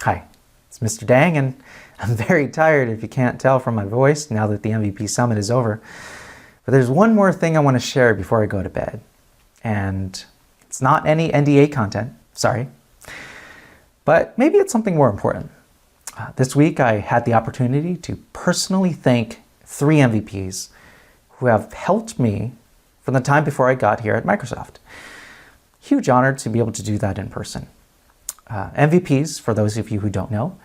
Hi, it's Mr. Dang, and I'm very tired if you can't tell from my voice now that the MVP Summit is over. But there's one more thing I want to share before I go to bed. And it's not any NDA content, sorry. But maybe it's something more important. This week I had the opportunity to personally thank 3 MVPs who have helped me from the time before I got here at Microsoft. Huge honor to be able to do that in person. MVPs, for those of you who don't know,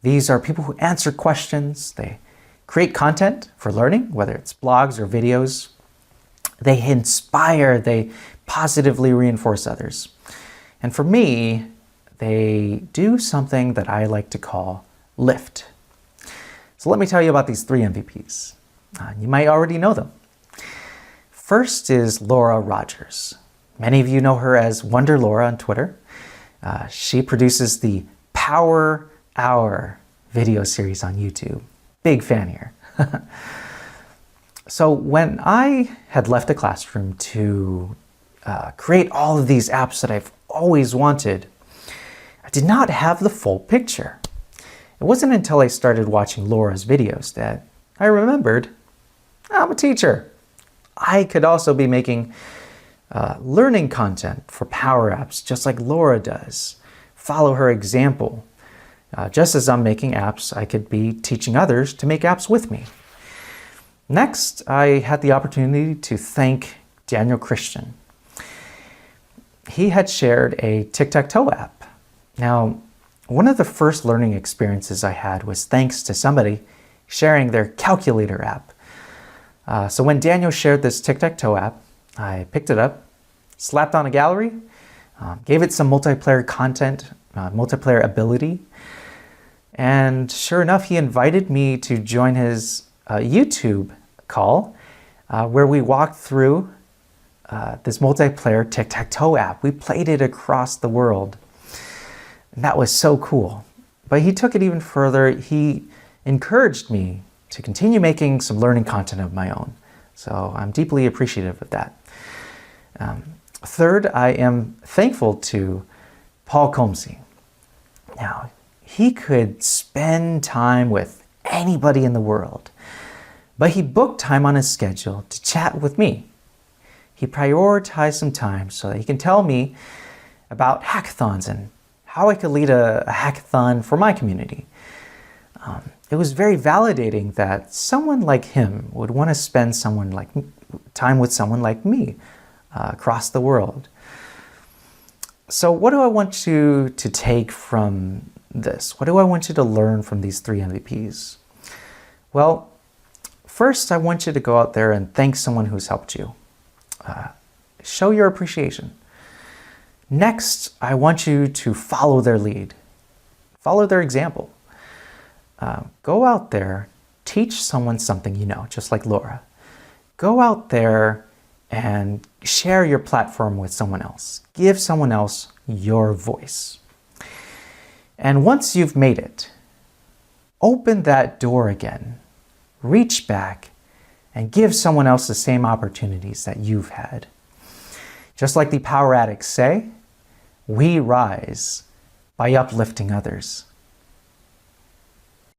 these are people who answer questions, they create content for learning, whether it's blogs or videos. They inspire, they positively reinforce others. And for me, they do something that I like to call lift. So let me tell you about these 3 MVPs. You might already know them. First is Laura Rogers. Many of you know her as Wonder Laura on Twitter. She produces the Power Hour video series on YouTube. Big fan here. So when I had left the classroom to create all of these apps that I've always wanted, I did not have the full picture. It wasn't until I started watching Laura's videos that I remembered I'm a teacher. I could also be making learning content for PowerApps just like Laura does. Follow her example. Just as I'm making apps, I could be teaching others to make apps with me. Next, I had the opportunity to thank Daniel Christian. He had shared a tic-tac-toe app. Now, one of the first learning experiences I had was thanks to somebody sharing their calculator app. So when Daniel shared this tic-tac-toe app, I picked it up, slapped on a gallery, gave it some multiplayer content, multiplayer ability, and sure enough, he invited me to join his YouTube call where we walked through this multiplayer tic-tac-toe app. We played it across the world. And that was so cool. But he took it even further. He encouraged me to continue making some learning content of my own. So I'm deeply appreciative of that. Third, I am thankful to Paul Comsey. Now, he could spend time with anybody in the world, but he booked time on his schedule to chat with me. He prioritized some time so that he can tell me about hackathons and how I could lead a hackathon for my community. It was very validating that someone like him would want to spend time with someone like me across the world. So what do I want you to take from this? What do I want you to learn from these 3 MVPs? Well, first, I want you to go out there and thank someone who's helped you. Show your appreciation. Next, I want you to follow their lead. Follow their example. Go out there, teach someone something you know, just like Laura. Go out there and share your platform with someone else. Give someone else your voice. And once you've made it, open that door again. Reach back and give someone else the same opportunities that you've had. Just like the Power Addicts say, we rise by uplifting others.